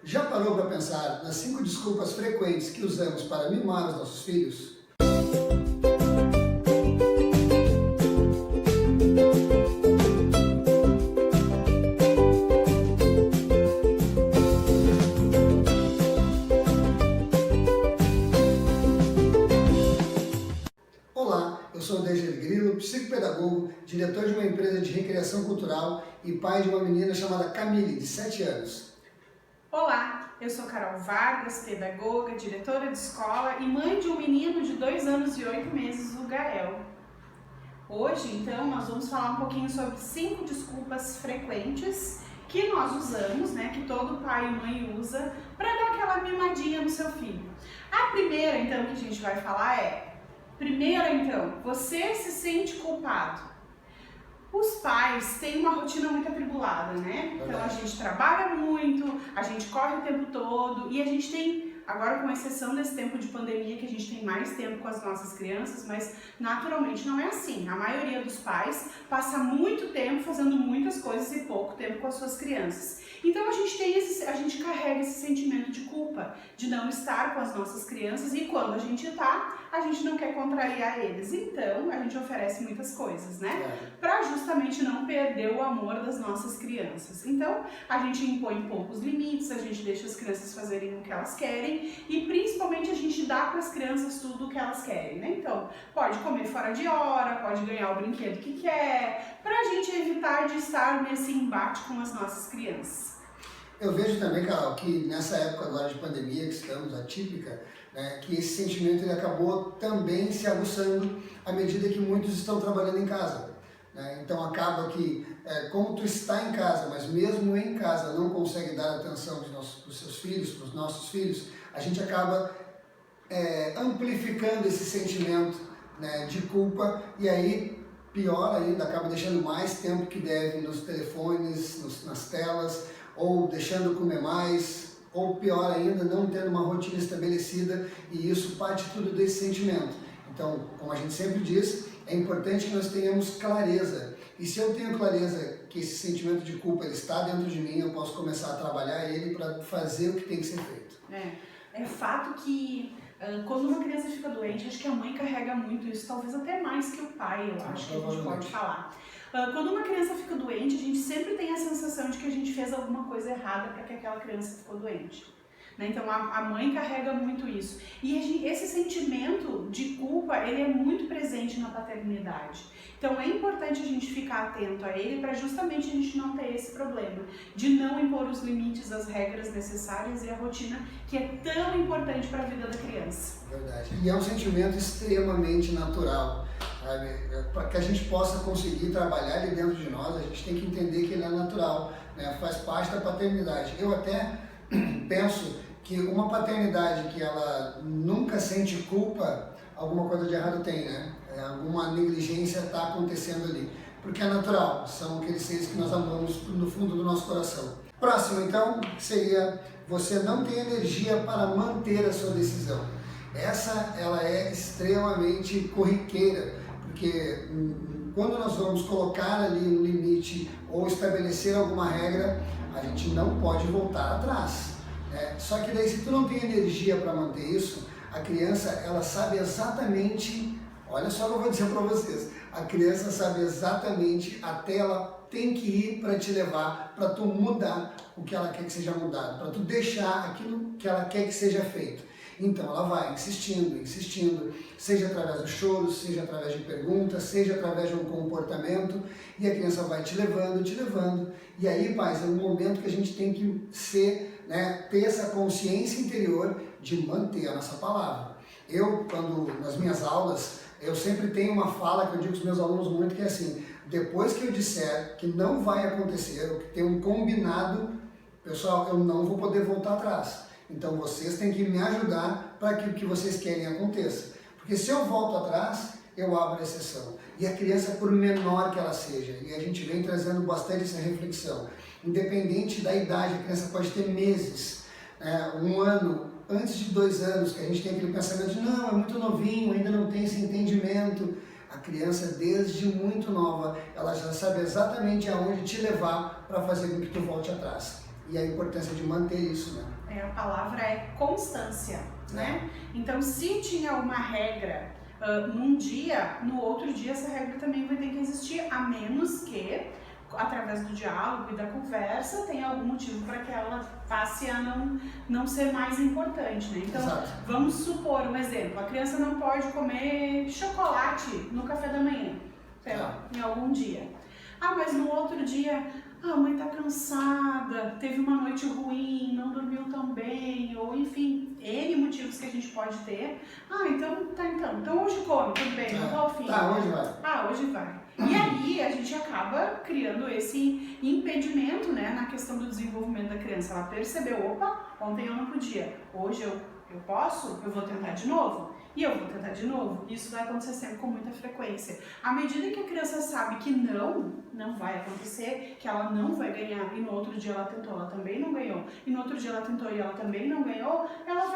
Já parou para pensar nas 5 desculpas frequentes que usamos para mimar os nossos filhos? Olá, eu sou o Dejair Grilo, psicopedagogo, diretor de uma empresa de recreação cultural e pai de uma menina chamada Camille, de 7 anos. Olá, eu sou Carol Vargas, pedagoga, diretora de escola e mãe de um menino de 2 anos e 8 meses, o Gael. Hoje, então, nós vamos falar um pouquinho sobre 5 desculpas frequentes que nós usamos, que todo pai e mãe usa, para dar aquela mimadinha no seu filho. A primeira, então, que a gente vai falar você se sente culpado. Os pais têm uma rotina muito atribulada, né? Então a gente trabalha muito, a gente corre o tempo todo e a gente tem, agora com exceção desse tempo de pandemia, que a gente tem mais tempo com as nossas crianças, mas naturalmente não é assim. A maioria dos pais passa muito tempo fazendo muitas coisas e pouco tempo com as suas crianças. Então a gente carrega esse sentimento de culpa, de não estar com as nossas crianças, e quando a gente está, a gente não quer contrariar eles. Então a gente oferece muitas coisas, né? Para justamente não perder o amor das nossas crianças. Então a gente impõe poucos limites, a gente deixa as crianças fazerem o que elas querem e principalmente a gente dá para as crianças tudo o que elas querem, né? Então pode comer fora de hora, pode ganhar o brinquedo que quer, para a gente evitar de estar nesse embate com as nossas crianças. Eu vejo também, Carol, que nessa época agora de pandemia que estamos, atípica, que esse sentimento ele acabou também se aguçando à medida que muitos estão trabalhando em casa. Então acaba que, como tu está em casa, mas mesmo em casa não consegue dar atenção para os seus filhos, para os nossos filhos, a gente acaba amplificando esse sentimento de culpa e aí, pior ainda, acaba deixando mais tempo que deve nos telefones, nas telas, ou deixando comer mais, ou pior ainda, não tendo uma rotina estabelecida, e isso parte tudo desse sentimento. Então, como a gente sempre diz, é importante que nós tenhamos clareza, e se eu tenho clareza que esse sentimento de culpa ele está dentro de mim, eu posso começar a trabalhar ele para fazer o que tem que ser feito. É fato que quando uma criança fica doente, acho que a mãe carrega muito isso, talvez até mais que o pai, eu acho que a gente pode falar. Quando uma criança fica doente, a gente sempre tem a sensação de que a gente fez alguma coisa errada para que aquela criança ficou doente. Então a mãe carrega muito isso. E esse sentimento de culpa, ele é muito presente na paternidade. Então é importante a gente ficar atento a ele para justamente a gente não ter esse problema de não impor os limites, as regras necessárias e a rotina que é tão importante para a vida da criança. Verdade. E é um sentimento extremamente natural. Para que a gente possa conseguir trabalhar ele dentro de nós, a gente tem que entender que ele é natural, faz parte da paternidade. Eu até penso que uma paternidade que ela nunca sente culpa, alguma coisa de errado tem, alguma negligência está acontecendo ali, porque é natural, são aqueles seres que nós amamos no fundo do nosso coração. Próximo, então, seria: você não tem energia para manter a sua decisão. Essa, ela é extremamente corriqueira, porque quando nós vamos colocar ali um limite ou estabelecer alguma regra, a gente não pode voltar atrás. Só que daí, se tu não tem energia para manter isso, a criança, ela sabe exatamente, olha só o que eu vou dizer para vocês, a criança sabe exatamente até ela tem que ir para te levar, para tu mudar o que ela quer que seja mudado, para tu deixar aquilo que ela quer que seja feito. Então ela vai insistindo, seja através do choro, seja através de perguntas, seja através de um comportamento, e a criança vai te levando, e aí, pais, é um momento que a gente tem que ter essa consciência interior de manter a nossa palavra. Eu, nas minhas aulas, eu sempre tenho uma fala que eu digo para os meus alunos muito, que é assim: depois que eu disser que não vai acontecer, ou que tem um combinado, pessoal, eu não vou poder voltar atrás. Então vocês têm que me ajudar para que o que vocês querem aconteça. Porque se eu volto atrás, eu abro a exceção. E a criança, por menor que ela seja, e a gente vem trazendo bastante essa reflexão, independente da idade, a criança pode ter meses, 1 ano, antes de 2 anos, que a gente tem aquele pensamento de não, é muito novinho, ainda não tem esse entendimento. A criança, desde muito nova, ela já sabe exatamente aonde te levar para fazer com que tu volte atrás. e a importância de manter isso, né? A palavra é constância, né? Então, se tinha uma regra num dia, no outro dia essa regra também vai ter que existir, a menos que, através do diálogo e da conversa, tenha algum motivo para que ela passe a não ser mais importante, né? Então, vamos supor um exemplo, a criança não pode comer chocolate no café da manhã, sei lá, em algum dia. Mas no outro dia, a mãe tá cansada, teve uma noite ruim, não dormiu tão bem, ou enfim, N motivos que a gente pode ter. Então hoje come, tudo bem, não tô ao fim. Hoje vai. Hoje vai. E aí a gente acaba criando esse impedimento, né, na questão do desenvolvimento da criança. Ela percebeu, opa, ontem eu não podia, hoje eu posso, eu vou tentar de novo. E eu vou tentar de novo. Isso vai acontecer sempre com muita frequência. À medida que a criança sabe que não vai acontecer, que ela não vai ganhar, e no outro dia ela tentou, ela também não ganhou, e no outro dia ela tentou e ela também não ganhou, ela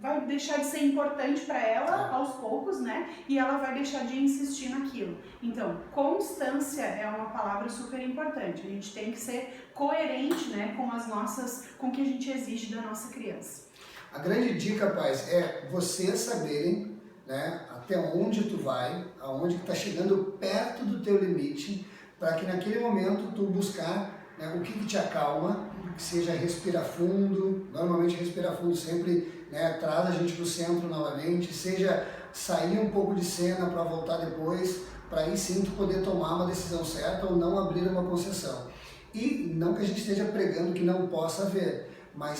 vai deixar de ser importante para ela aos poucos, né? E ela vai deixar de insistir naquilo. Então, constância é uma palavra super importante. A gente tem que ser coerente, né, com o que a gente exige da nossa criança. A grande dica, pais, é vocês saberem, né, até onde tu vai, aonde que tá chegando perto do teu limite, para que naquele momento tu buscar, né, o que te acalma, que seja respirar fundo. Normalmente respirar fundo sempre, né, traz a gente para o centro novamente, seja sair um pouco de cena para voltar depois, para aí sim tu poder tomar uma decisão certa ou não abrir uma concessão. E não que a gente esteja pregando que não possa haver, mas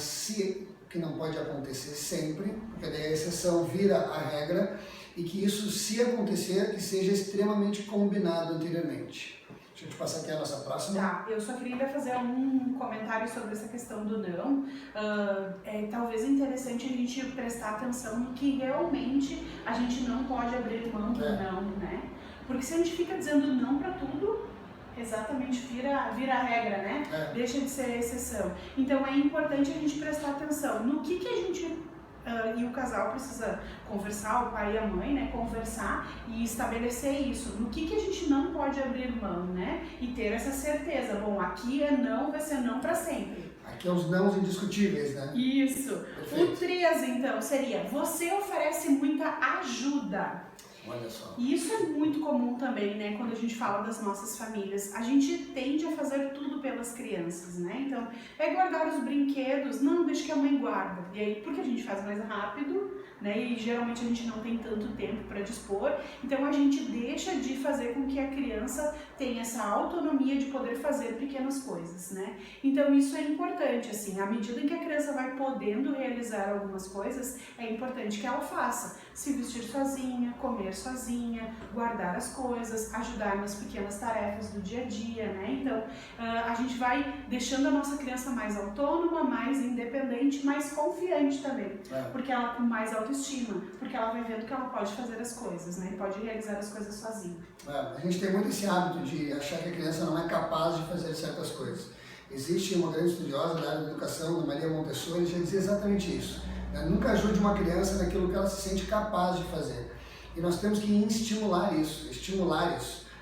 que não pode acontecer sempre, porque daí a exceção vira a regra, e que isso, se acontecer, que seja extremamente combinado anteriormente. Deixa eu te passar aqui a nossa próxima. Tá, eu só queria fazer um comentário sobre essa questão do não. Talvez interessante a gente prestar atenção no que realmente a gente não pode abrir mão do não, né? Porque se a gente fica dizendo não para tudo, exatamente vira a regra, né? Deixa de ser a exceção. Então é importante a gente prestar atenção no que a gente e o casal precisa conversar, o pai e a mãe, né? Conversar e estabelecer isso. No que a gente não pode abrir mão, né? E ter essa certeza. Bom, aqui é não, vai ser não para sempre. Aqui é os nãos indiscutíveis, né? Isso. Perfeito. O 3, então, seria: você oferece muita ajuda. Olha só. E isso é muito comum também, né, quando a gente fala das nossas famílias. A gente tende a fazer tudo pelas crianças, né? Então, guardar os brinquedos, não, deixa que a mãe guarda. E aí, porque a gente faz mais rápido, né, e geralmente a gente não tem tanto tempo para dispor, então a gente deixa de fazer com que a criança tenha essa autonomia de poder fazer pequenas coisas, né? Então, isso é importante, assim, à medida em que a criança vai podendo realizar algumas coisas, é importante que ela faça. Se vestir sozinha, comer sozinha, guardar as coisas, ajudar nas pequenas tarefas do dia a dia, né? Então, a gente vai deixando a nossa criança mais autônoma, mais independente, mais confiante também, porque ela com mais autoestima, porque ela vai vendo que ela pode fazer as coisas, né? Pode realizar as coisas sozinha. A gente tem muito esse hábito de achar que a criança não é capaz de fazer certas coisas. Existe uma grande estudiosa da área da educação, da Maria Montessori, que já dizia exatamente isso. Nunca ajude uma criança naquilo que ela se sente capaz de fazer. E nós temos que estimular isso,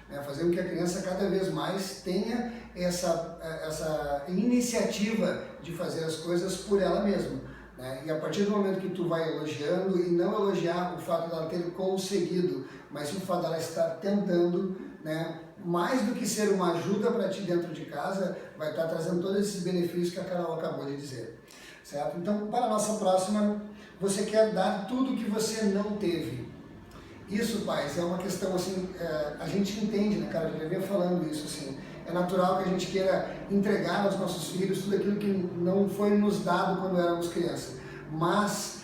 né? Fazer com que a criança cada vez mais tenha essa iniciativa de fazer as coisas por ela mesma, né? E a partir do momento que tu vai elogiando, e não elogiar o fato dela ter conseguido, mas o fato dela estar tentando, né? Mais do que ser uma ajuda para ti dentro de casa, vai estar trazendo todos esses benefícios que a Carol acabou de dizer. Certo? Então, para a nossa próxima, você quer dar tudo que você não teve. Isso, pais, é uma questão assim, a gente entende, né, cara? Eu já vinha falando isso, assim, é natural que a gente queira entregar aos nossos filhos tudo aquilo que não foi nos dado quando éramos crianças. Mas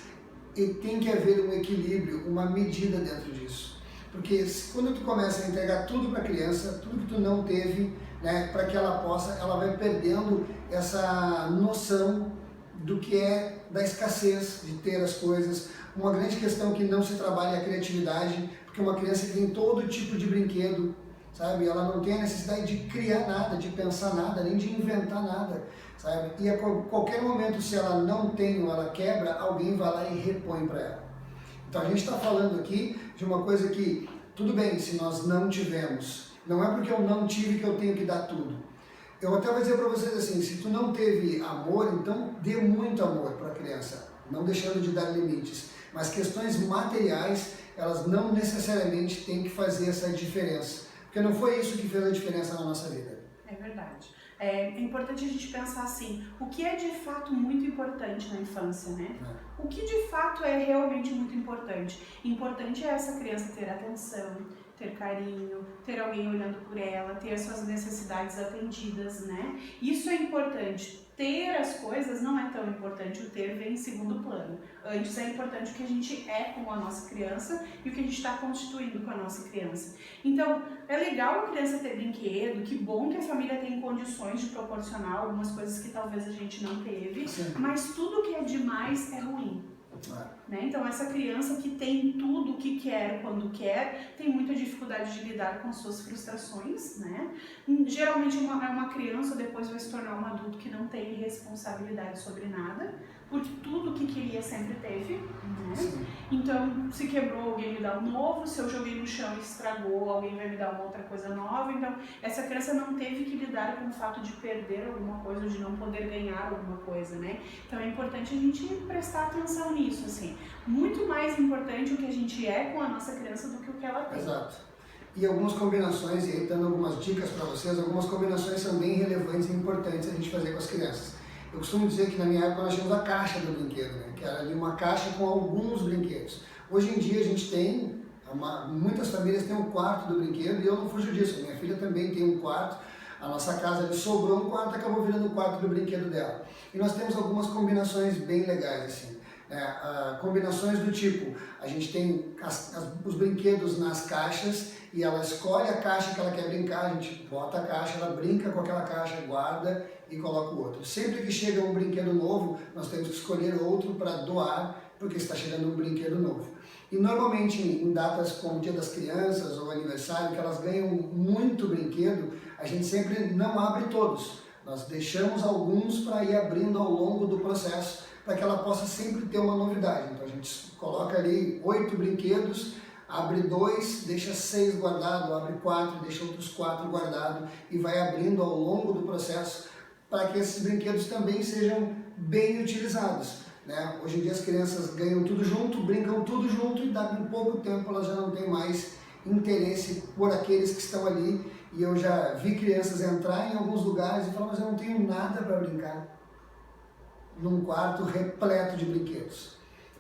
tem que haver um equilíbrio, uma medida dentro disso. Porque quando tu começa a entregar tudo para a criança, tudo que tu não teve, né, para que ela vai perdendo essa noção do que é da escassez de ter as coisas. Uma grande questão que não se trabalha é a criatividade, porque uma criança que tem todo tipo de brinquedo, sabe? Ela não tem a necessidade de criar nada, de pensar nada, nem de inventar nada, sabe? E a qualquer momento, se ela não tem ou ela quebra, alguém vai lá e repõe para ela. Então a gente está falando aqui de uma coisa que, tudo bem, se nós não tivemos, não é porque eu não tive que eu tenho que dar tudo. Eu até vou dizer para vocês assim, se tu não teve amor, então dê muito amor para a criança, não deixando de dar limites. Mas questões materiais, elas não necessariamente têm que fazer essa diferença, porque não foi isso que fez a diferença na nossa vida. É verdade. É importante a gente pensar assim, o que é de fato muito importante na infância, né? O que de fato é realmente muito importante? Importante é essa criança ter atenção, ter carinho, ter alguém olhando por ela, ter as suas necessidades atendidas, né? Isso é importante. Ter as coisas não é tão importante, o ter vem em segundo plano. Antes é importante o que a gente é com a nossa criança e o que a gente está constituindo com a nossa criança. Então, é legal a criança ter brinquedo, que bom que a família tem condições de proporcionar algumas coisas que talvez a gente não teve, Sim. mas tudo que é demais é ruim. Né? Então essa criança que tem tudo o que quer quando quer, tem muita dificuldade de lidar com suas frustrações, né? Geralmente é uma criança depois vai se tornar um adulto que não tem responsabilidade sobre nada, porque tudo o que queria sempre teve, né? Então se quebrou, alguém me dá um novo, se eu joguei no chão e estragou, alguém vai me dar uma outra coisa nova. Então essa criança não teve que lidar com o fato de perder alguma coisa ou de não poder ganhar alguma coisa, né? Então é importante a gente prestar atenção nisso, assim. Muito mais importante o que a gente é com a nossa criança do que o que ela tem. Exato. E algumas combinações, e aí dando algumas dicas para vocês, algumas combinações são bem relevantes e importantes a gente fazer com as crianças. Eu costumo dizer que na minha época nós tínhamos a caixa do brinquedo, né? Que era ali uma caixa com alguns brinquedos. Hoje em dia a gente tem, muitas famílias têm um quarto do brinquedo e eu não fujo disso. Minha filha também tem um quarto. A nossa casa ali sobrou um quarto, acabou virando o quarto do brinquedo dela. E nós temos algumas combinações bem legais assim. Combinações do tipo, a gente tem os brinquedos nas caixas e ela escolhe a caixa que ela quer brincar, a gente bota a caixa, ela brinca com aquela caixa, guarda e coloca o outro. Sempre que chega um brinquedo novo, nós temos que escolher outro para doar, porque está chegando um brinquedo novo. E normalmente em datas como o Dia das Crianças ou aniversário, que elas ganham muito brinquedo, a gente sempre não abre todos. Nós deixamos alguns para ir abrindo ao longo do processo, para que ela possa sempre ter uma novidade. Então a gente coloca ali 8 brinquedos, abre 2, deixa 6 guardado, abre 4, deixa outros 4 guardados e vai abrindo ao longo do processo para que esses brinquedos também sejam bem utilizados. Né? Hoje em dia as crianças ganham tudo junto, brincam tudo junto e daqui a pouco tempo elas já não têm mais interesse por aqueles que estão ali. E eu já vi crianças entrar em alguns lugares e falar, mas eu não tenho nada para brincar. Num quarto repleto de brinquedos.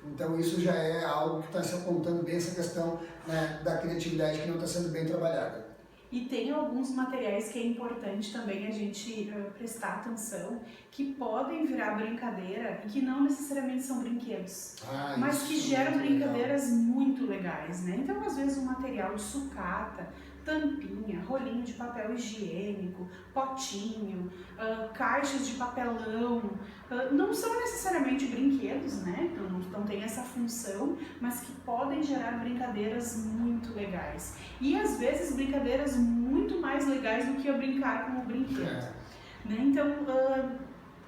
Então isso já é algo que está se apontando bem essa questão, né, da criatividade que não está sendo bem trabalhada. E tem alguns materiais que é importante também a gente prestar atenção, que podem virar brincadeira e que não necessariamente são brinquedos, mas que geram brincadeiras muito legais, né? Então às vezes um material de sucata, tampinha, rolinho de papel higiênico, potinho, caixas de papelão, não são necessariamente brinquedos, né? Não tem essa função, mas que podem gerar brincadeiras muito legais. E às vezes brincadeiras muito mais legais do que eu brincar com o brinquedo. Né? Então,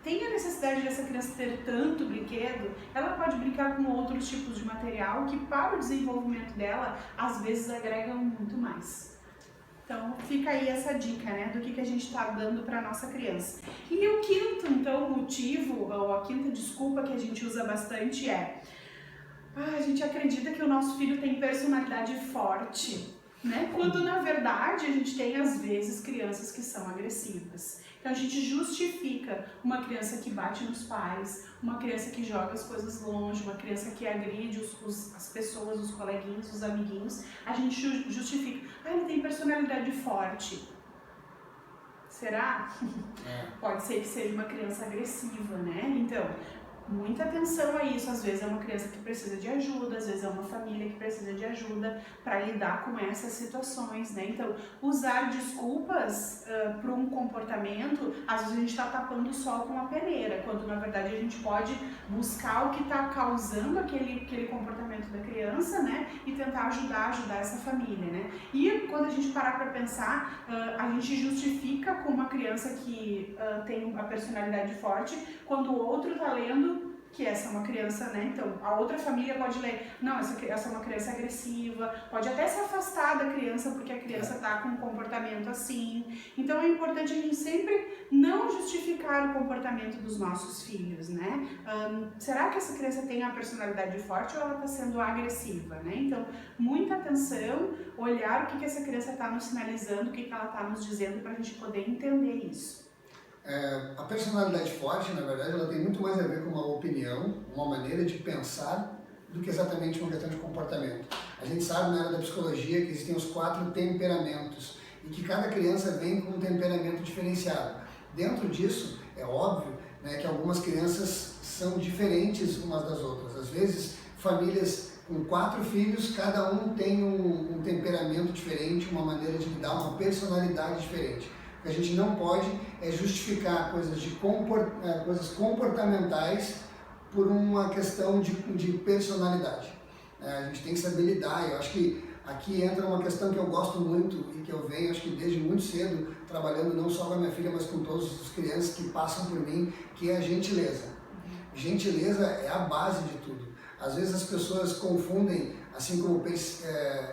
tem a necessidade dessa criança ter tanto brinquedo, ela pode brincar com outros tipos de material que para o desenvolvimento dela, às vezes agregam muito mais. Então fica aí essa dica, né, do que a gente está dando para a nossa criança. E o quinto, então, motivo, ou a quinta desculpa que a gente usa bastante é: a gente acredita que o nosso filho tem personalidade forte, né? Quando na verdade a gente tem às vezes crianças que são agressivas. Então a gente justifica uma criança que bate nos pais, uma criança que joga as coisas longe, uma criança que agride as pessoas, os coleguinhas, os amiguinhos. A gente justifica, ele tem personalidade forte. Será? Pode ser que seja uma criança agressiva, né? Então, muita atenção a isso. Às vezes é uma criança que precisa de ajuda, às vezes é uma família que precisa de ajuda para lidar com essas situações, né? Então, usar desculpas para um comportamento, às vezes a gente está tapando o sol com a peneira, quando na verdade a gente pode buscar o que está causando aquele comportamento da criança, né? E tentar ajudar essa família, né? E quando a gente parar para pensar, a gente justifica com uma criança que tem uma personalidade forte, quando o outro está lendo que essa é uma criança, né? Então, a outra família pode ler, não, essa é uma criança agressiva, pode até se afastar da criança porque a criança está com um comportamento assim. Então, é importante a gente sempre não justificar o comportamento dos nossos filhos, né? Será que essa criança tem a personalidade forte ou ela está sendo agressiva, né? Então, muita atenção, olhar o que essa criança está nos sinalizando, o que ela está nos dizendo para a gente poder entender isso. A personalidade forte, na verdade, ela tem muito mais a ver com uma opinião, uma maneira de pensar, do que exatamente uma questão de comportamento. A gente sabe na área da psicologia que existem os 4 temperamentos e que cada criança vem com um temperamento diferenciado. Dentro disso, é óbvio, né, que algumas crianças são diferentes umas das outras. Às vezes, famílias com 4 filhos, cada um tem um temperamento diferente, uma maneira de lidar, uma personalidade diferente. O que a gente não pode é justificar coisas comportamentais por uma questão de personalidade. A gente tem que saber lidar. Eu acho que aqui entra uma questão que eu gosto muito e que eu venho, acho que desde muito cedo, trabalhando não só com a minha filha, mas com todas as crianças que passam por mim, que é a gentileza. Gentileza é a base de tudo. Às vezes as pessoas confundem, assim como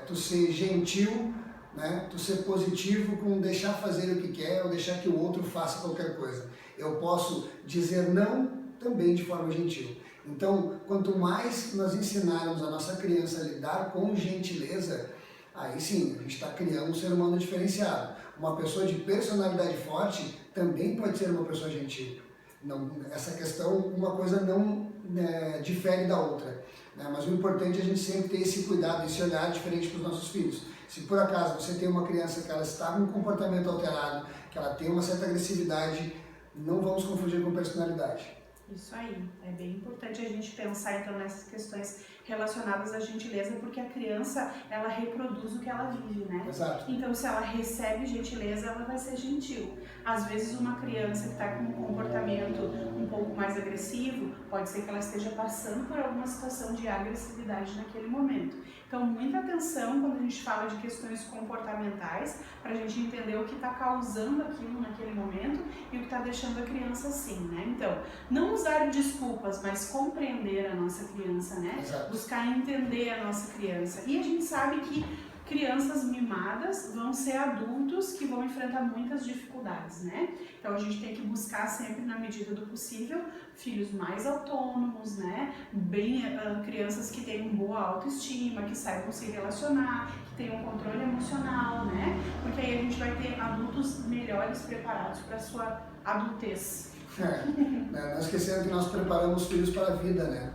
tu ser gentil, né? Tu ser positivo com deixar fazer o que quer ou deixar que o outro faça qualquer coisa. Eu posso dizer não também de forma gentil. Então, quanto mais nós ensinarmos a nossa criança a lidar com gentileza, aí sim, a gente está criando um ser humano diferenciado. Uma pessoa de personalidade forte também pode ser uma pessoa gentil. Não, essa questão, uma coisa não difere da outra, né? Mas o importante é a gente sempre ter esse cuidado, esse olhar diferente para os nossos filhos. Se por acaso você tem uma criança que ela está com um comportamento alterado, que ela tem uma certa agressividade, não vamos confundir com personalidade. Isso aí, é bem importante a gente pensar então nessas questões relacionadas à gentileza, porque a criança, ela reproduz o que ela vive, né? Exato. Então, se ela recebe gentileza, ela vai ser gentil. Às vezes, uma criança que está com um comportamento um pouco mais agressivo, pode ser que ela esteja passando por alguma situação de agressividade naquele momento. Então, muita atenção quando a gente fala de questões comportamentais, para a gente entender o que está causando aquilo naquele momento e o que está deixando a criança assim, né? Então, não usar desculpas, mas compreender a nossa criança, né? Exato. Buscar entender a nossa criança. E a gente sabe que crianças mimadas vão ser adultos que vão enfrentar muitas dificuldades, né? Então a gente tem que buscar sempre, na medida do possível, filhos mais autônomos, né? Crianças que tenham boa autoestima, que saibam se relacionar, que tenham controle emocional, né? Porque aí a gente vai ter adultos melhores preparados para a sua adultez. Não esquecendo que nós preparamos os filhos para a vida, né?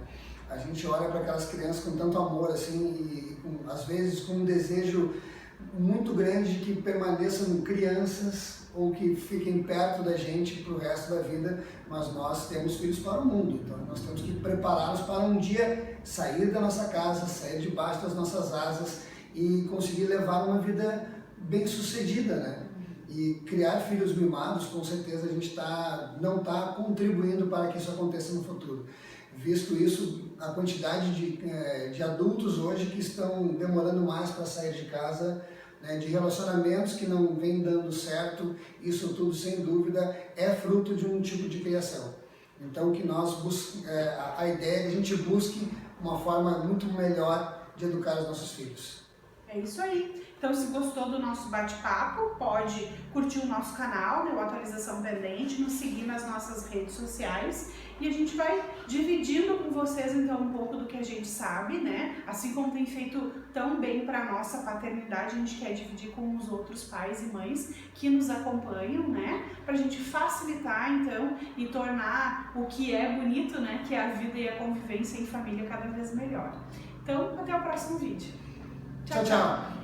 A gente olha para aquelas crianças com tanto amor, assim, às vezes com um desejo muito grande de que permaneçam crianças ou que fiquem perto da gente para o resto da vida, mas nós temos filhos para o mundo, então nós temos que prepará-los para um dia sair da nossa casa, sair debaixo das nossas asas e conseguir levar uma vida bem-sucedida, né? E criar filhos mimados, com certeza a gente não está contribuindo para que isso aconteça no futuro. Visto isso, a quantidade de adultos hoje que estão demorando mais para sair de casa, né, de relacionamentos que não vêm dando certo, isso tudo, sem dúvida, é fruto de um tipo de criação. Então, que a ideia é que a gente busque uma forma muito melhor de educar os nossos filhos. É isso aí. Então, se gostou do nosso bate-papo, pode curtir o nosso canal, né, o Atualização Pendente, nos seguir nas nossas redes sociais e a gente vai dividindo com vocês, então, um pouco do que a gente sabe, né? Assim como tem feito tão bem para a nossa paternidade, a gente quer dividir com os outros pais e mães que nos acompanham, né? Para a gente facilitar, então, e tornar o que é bonito, né? Que é a vida e a convivência em família cada vez melhor. Então, até o próximo vídeo. Tchau, tchau!